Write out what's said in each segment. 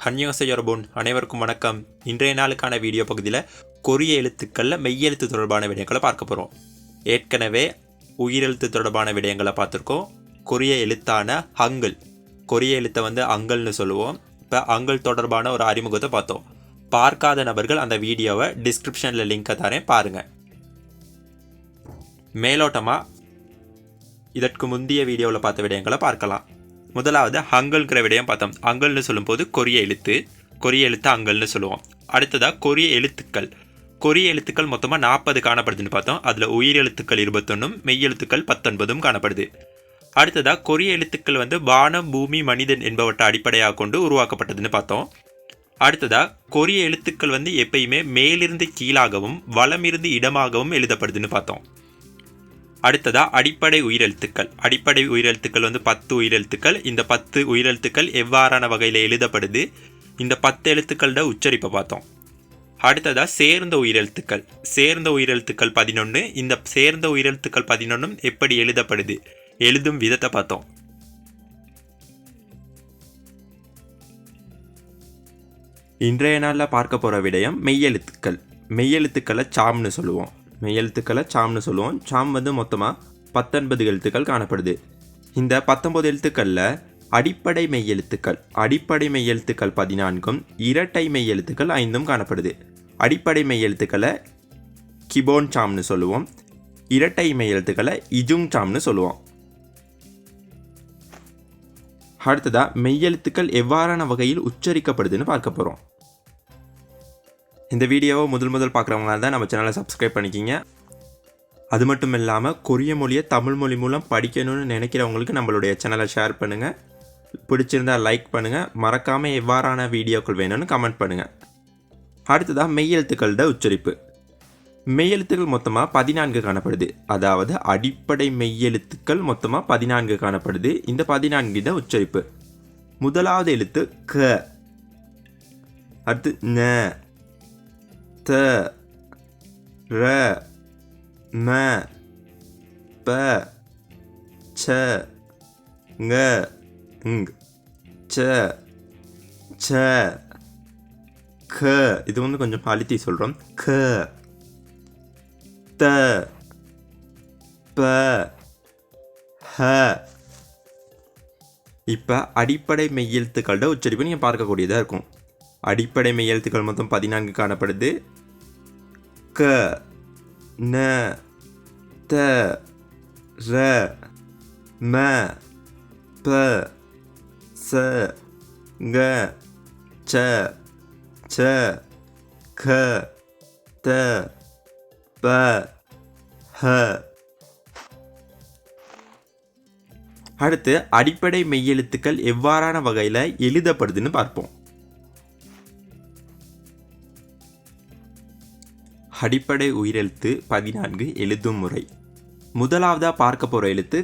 அன்யோசை யொரபோன் அனைவருக்கும் வணக்கம். இன்றைய நாளுக்கான வீடியோ பகுதியில் கொரிய எழுத்துக்களில் மெய்யெழுத்து தொடர்பான விடயங்களை பார்க்க போகிறோம். ஏற்கனவே உயிரெழுத்து தொடர்பான விடயங்களை பார்த்துருக்கோம். கொரிய எழுத்தான ஹங்கல், கொரிய எழுத்தை அங்கல்னு சொல்லுவோம். இப்போ அங்கல் தொடர்பான ஒரு அறிமுகத்தை பார்த்தோம். பார்க்காத நபர்கள் அந்த வீடியோவை டிஸ்கிரிப்ஷனில் லிங்கை தரேன், பாருங்கள். மேலோட்டமாக இதற்கு முந்தைய வீடியோவில் பார்த்த விடயங்களை பார்க்கலாம். முதலாவது ஹங்கல்ங்கிற விடயம் பார்த்தோம். அங்கல்னு சொல்லும்போது கொரிய எழுத்து அங்கல்னு சொல்லுவோம். அடுத்ததாக கொரிய எழுத்துக்கள் மொத்தமாக 40 காணப்படுதுன்னு பார்த்தோம். அதில் உயிர் எழுத்துக்கள் 21, மெய்யெழுத்துக்கள் 19 காணப்படுது. அடுத்ததாக கொரிய எழுத்துக்கள் வானம், பூமி, மனிதன் என்பவற்றை அடிப்படையாக கொண்டு உருவாக்கப்பட்டதுன்னு பார்த்தோம். அடுத்ததாக கொரிய எழுத்துக்கள் எப்பயுமே மேலிருந்து கீழாகவும் வலமிருந்து இடமாகவும் எழுதப்படுதுன்னு பார்த்தோம். அடுத்ததாக அடிப்படை உயிரெழுத்துக்கள் 10 உயிரெழுத்துக்கள். இந்த 10 உயிரெழுத்துக்கள் எவ்வாறான வகையில் எழுதப்படுது, இந்த 10 எழுத்துக்களோட உச்சரிப்பை பார்த்தோம். அடுத்ததாக சேர்ந்த உயிரெழுத்துக்கள் 11. இந்த சேர்ந்த உயிரெழுத்துக்கள் 11 எப்படி எழுதப்படுது, எழுதும் விதத்தை பார்த்தோம். இன்றைய நாளில் பார்க்க போகிற விடயம் மெய்யெழுத்துக்களை சாம்னு சொல்லுவோம். சாம் மொத்தமாக 19 எழுத்துக்கள் காணப்படுது. இந்த 19 எழுத்துக்களில் அடிப்படை மெய்யெழுத்துக்கள் 14ம், இரட்டை மெய்யெழுத்துக்கள் 5ம் காணப்படுது. அடிப்படை மெய்யெழுத்துக்களை கிபோன் சாம்னு சொல்லுவோம். இரட்டை மெய்யெழுத்துக்களை இஜுங் சாம்னு சொல்லுவோம். அடுத்ததாக மெய்யெழுத்துக்கள் எவ்வாறான வகையில் உச்சரிக்கப்படுதுன்னு பார்க்க போகிறோம். இந்த வீடியோவை முதல் பார்க்குறவங்க தான் நம்ம சேனலை சப்ஸ்கிரைப் பண்ணிக்கிங்க. அது மட்டும் இல்லாமல் கொரிய மொழியை தமிழ் மொழி மூலம் படிக்கணும்னு நினைக்கிறவங்களுக்கு நம்மளுடைய சேனலை ஷேர் பண்ணுங்கள். பிடிச்சிருந்தால் லைக் பண்ணுங்கள். மறக்காமல் எவ்வாறான வீடியோக்கள் வேணும்னு கமெண்ட் பண்ணுங்கள். அடுத்ததாக மெய்யெழுத்துக்களோட உச்சரிப்பு. மெய்யெழுத்துக்கள் மொத்தமாக 14 காணப்படுது. அதாவது அடிப்படை மெய்யெழுத்துக்கள் மொத்தமாக 14 காணப்படுது. இந்த 14 தான் உச்சரிப்பு. முதலாவது எழுத்து க, அடுத்து ந, த, ர, ம, ப, ச, ங, ங், ச, ச, க. இது கொஞ்சம் அழுத்தி சொல்கிறோம். க, த, ப, ஹ. இப்போ அடிப்படை மெய்யெழுத்துக்களோட உச்சரிப்பு நீங்கள் பார்க்கக்கூடியதாக இருக்கும். அடிப்படை மெய்யெழுத்துக்கள் மொத்தம் 14 காணப்படுது. க, ந, த, ர, ம, ப, ச, க, ச, ச, க, த, ப, ஹ. அடுத்து அடிப்படை மெய்யெழுத்துக்கள் எவ்வாறான வகையில் எழுதப்படுதுன்னு பார்ப்போம். அடிப்படை உயிரெழுத்து 14 எழுதும் முறை. முதலாவதாக பார்க்க போகிற எழுத்து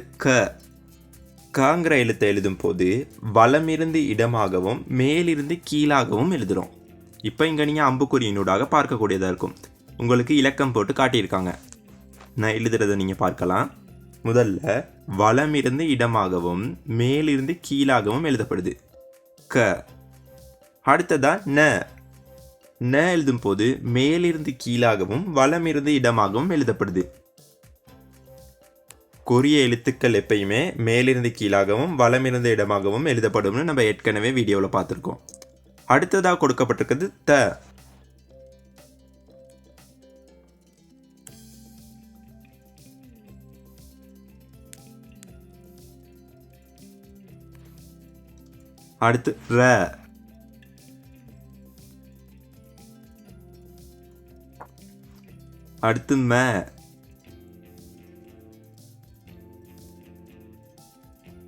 கங்கிற எழுத்தை எழுதும் போது வலமிருந்து இடமாகவும் மேலிருந்து கீழாகவும் எழுதுகிறோம். இப்போ இங்கே நீங்கள் அம்புக்குறியினூடாக பார்க்கக்கூடியதாக இருக்கும். உங்களுக்கு இலக்கம் போட்டு காட்டியிருக்காங்க. நான் எழுதுறதை நீங்கள் பார்க்கலாம். முதல்ல வலமிருந்து இடமாகவும் மேலிருந்து கீழாகவும் எழுதப்படுது க. அடுத்ததாக ந எழுதும் போது மேலிருந்து கீழாகவும் வலமிருந்து இடமாகவும் எழுதப்படுது. கொரிய எழுத்துக்கள் எப்பயுமே மேலிருந்து கீழாகவும் வலமிருந்து இடமாகவும் எழுதப்படும்னு நம்ம ஏற்கனவே வீடியோவில் பார்த்துருக்கோம். அடுத்ததாக கொடுக்கப்பட்டிருக்கிறது த. அடுத்து ர. அடுத்து ம.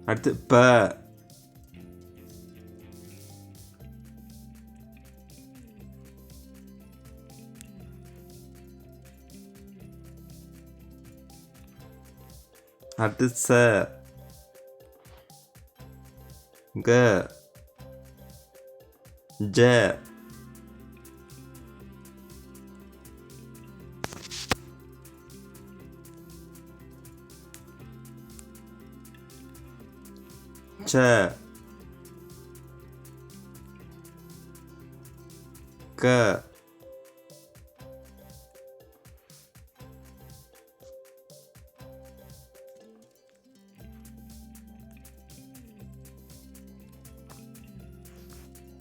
அடுத்து ப. அடுத்து ச, க, ஜ, ச க.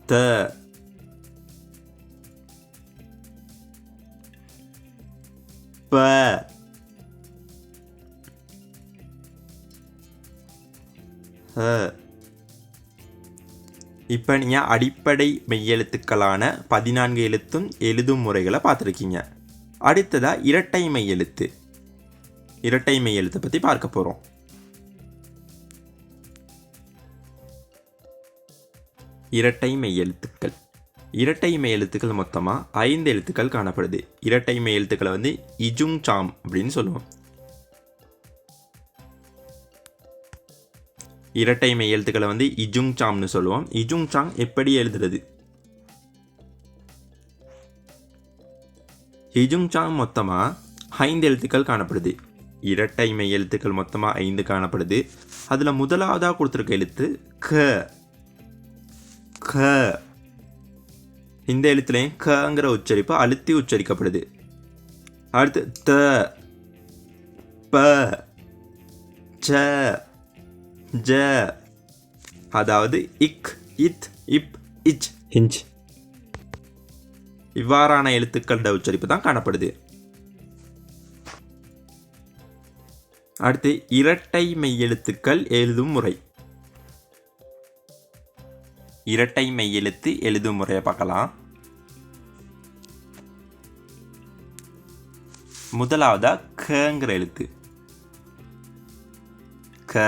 த. ப. இப்போ நீங்கள் அடிப்படை மெய்யெழுத்துக்களான 14 எழுத்தும் எழுதும் முறைகளை பார்த்துருக்கீங்க. அடுத்ததாக இரட்டை மெய்யெழுத்து. இரட்டை மெய்யெழுத்தை பற்றி பார்க்க போகிறோம். இரட்டை மெய்யெழுத்துக்கள். இரட்டை மெய்யெழுத்துக்கள் மொத்தமாக 5 எழுத்துக்கள் காணப்படுது. இரட்டை மெய்யெழுத்துக்களை வந்து இஜுங் சாம் அப்படின்னு சொல்லுவோம். இரட்டை மெய்யெழுத்துக்களை வந்து இஜுங் சாம்னு சொல்லுவோம். இஜுங் சாங் எப்படி எழுதுறது? இஜுங் சாங் மொத்தமாக 5 எழுத்துக்கள் காணப்படுது. இரட்டை மெய்யெழுத்துக்கள் மொத்தமாக 5 காணப்படுது. அதில் முதலாவதாக கொடுத்துருக்க எழுத்து க. க. இந்த எழுத்துலையும் கங்கிற உச்சரிப்பு அழுத்தி உச்சரிக்கப்படுது. அடுத்து த, ப, ச, ஜ, அதாவது இக், இத், இப், இச், ஹிஞ்ச் இவ்வாறான எழுத்துக்களோட உச்சரிப்பு தான் காணப்படுது. அடுத்து இரட்டை மெய்யெழுத்துக்கள் எழுதும் முறை. இரட்டை மெய்யெழுத்து எழுதும் முறையை பார்க்கலாம். முதலாவதா கங்கிற எழுத்து க.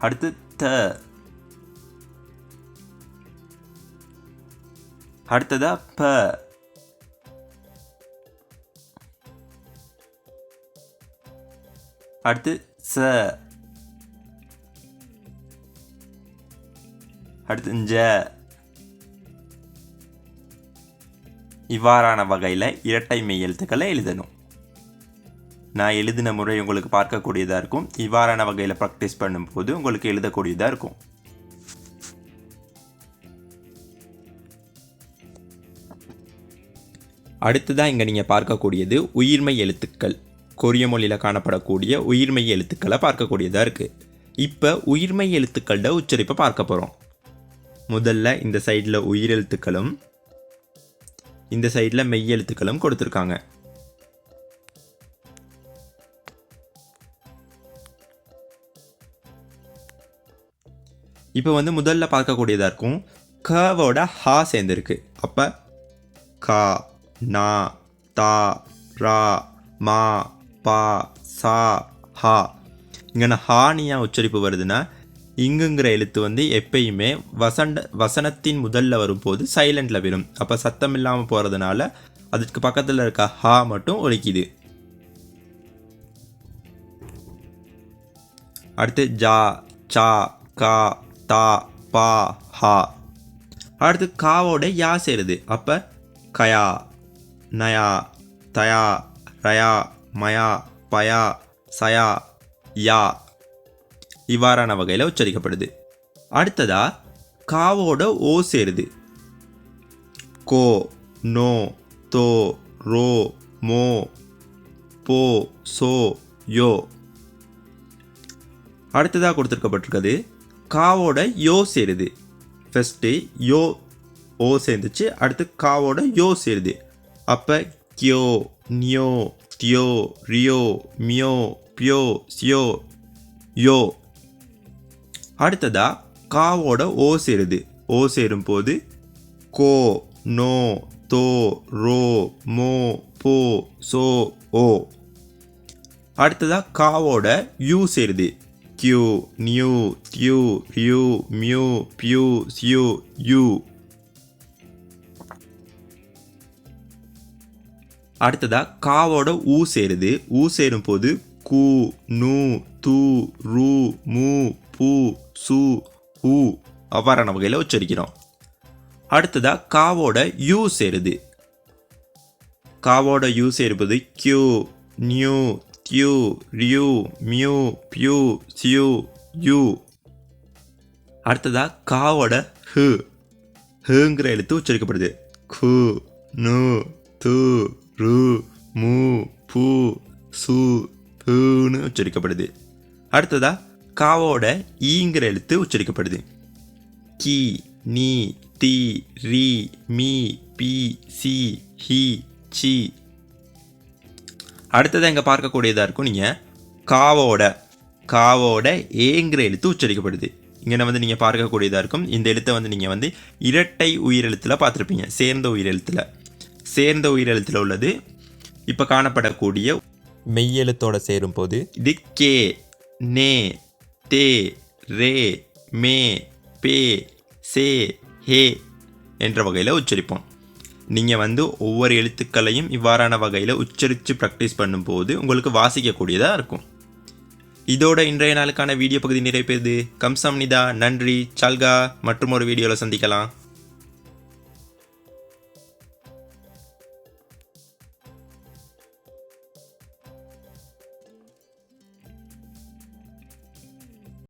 அடுத்து த. அடுத்ததா ப. அடுத்து ச. அடுத்து ஜ. இவ்வாறான வகையில் இரட்டை மெய்யெழுத்துக்களை எழுதணும். நான் எழுதின முறை உங்களுக்கு பார்க்கக்கூடியதாக இருக்கும். இவ்வாறான வகையில் ப்ராக்டிஸ் பண்ணும்போது உங்களுக்கு எழுதக்கூடியதாக இருக்கும். அடுத்ததாக இங்கே நீங்கள் பார்க்கக்கூடியது உயிர்மெய் எழுத்துக்கள். கொரிய மொழியில் காணப்படக்கூடிய உயிர்மெய் எழுத்துக்களை பார்க்கக்கூடியதாக இருக்குது. இப்போ உயிர்மெய் எழுத்துக்களோட உச்சரிப்பை பார்க்க போகிறோம். முதல்ல இந்த சைடில் உயிரெழுத்துக்களும் இந்த சைடில் மெய்யெழுத்துக்களும் கொடுத்துருக்காங்க. இப்போ வந்து முதல்ல பார்க்கக்கூடியதாக இருக்கும். கவோட ஹா சேர்ந்துருக்கு. அப்போ கா, நா, தா, ரா, மா, பா, சா, ஹா. இங்கே ஹானியா உச்சரிப்பு வருதுன்னா இங்குங்கிற எழுத்து வந்து எப்பயுமே வசனத்தின் முதல்ல வரும்போது சைலண்டில் வரும். அப்போ சத்தம் இல்லாமல் போகிறதுனால அதுக்கு பக்கத்தில் இருக்க ஹா மட்டும் ஒலிக்குது. அடுத்து ஜா, சா, கா, தா, பா, ஹா. அடுத்து காவோட யா சேருது. அப்போ கயா, நயா, தயா, ரயா, மயா, பயா, சயா, யா இவ்வாறான வகையில் உச்சரிக்கப்படுது. அடுத்ததா காவோட ஓ சேருது. கோ, நோ, தோ, ரோ, மோ, போ, சோ, யோ. அடுத்ததாக கொடுத்துருக்கப்பட்டிருக்கிறது காவோட யோ சேருது. ஃபஸ்ட்டு யோ ஓ சேர்ந்துச்சு. அடுத்து காவோட யோ சேருது. அப்போ கியோ, நியோ, தியோ, ரியோ, மியோ, பியோ, சியோ, யோ. அடுத்ததா காவோட ஓ சேருது. ஓ சேரும் போது கோ, நோ, தோ, ரோ, மோ, போ, சோ, ஓ. அடுத்ததா காவோட யூ சேருது. கியூ, நியூ, தியூ, ரியூ, மியூ, பியூ, சியூ, யூ. அடுத்ததா காவோட ஊ சேருது. ஊ சேரும் போது கு, நு, து, ரு, மு, பு, சு, உ அவ்வாறான வகையில் உச்சரிக்கிறோம். அடுத்ததா காவோட யூ சேருது. காவோட யூ சேருவது கியூ, நியூ, தியூ, ரியூ, மியூ, பியூ, சியூ, யூ. அடுத்ததா காவோட ஹுங்கிற எழுத்து உச்சரிக்கப்படுது. கு நு து ரு மு பு சு புன்னு உச்சரிக்கப்படுது. அடுத்ததா காவோட ஈங்கிற எழுத்து உச்சரிக்கப்படுது. கி நீ தி ரி me be C he C. அடுத்ததாக இங்கே பார்க்கக்கூடியதாக இருக்கும். நீங்கள் காவோட ஏங்கிற எழுத்து உச்சரிக்கப்படுது. இங்கே வந்து நீங்கள் பார்க்கக்கூடியதாக இருக்கும். இந்த எழுத்தை வந்து நீங்கள் வந்து இரட்டை உயிரெழுத்தில் பார்த்துருப்பீங்க. சேர்ந்த உயிரெழுத்தில் உள்ளது இப்போ காணப்படக்கூடிய மெய்யெழுத்தோட சேரும்போது இது கே நே தே ரே மே பே சே ஹே என்ற வகையில் உச்சரிப்போம். நீங்கள் வந்து ஒவ்வொரு எழுத்துக்களையும் இவ்வாறான வகையில் உச்சரித்து ப்ராக்டிஸ் பண்ணும்போது உங்களுக்கு வாசிக்கக்கூடியதாக இருக்கும். இதோட இன்றைய நாளுக்கான வீடியோ பகுதி நிறைவு பெறுது. கம்சம்னிதா, நன்றி, சல்கா. மற்றும் ஒரு வீடியோவில் சந்திக்கலாம்.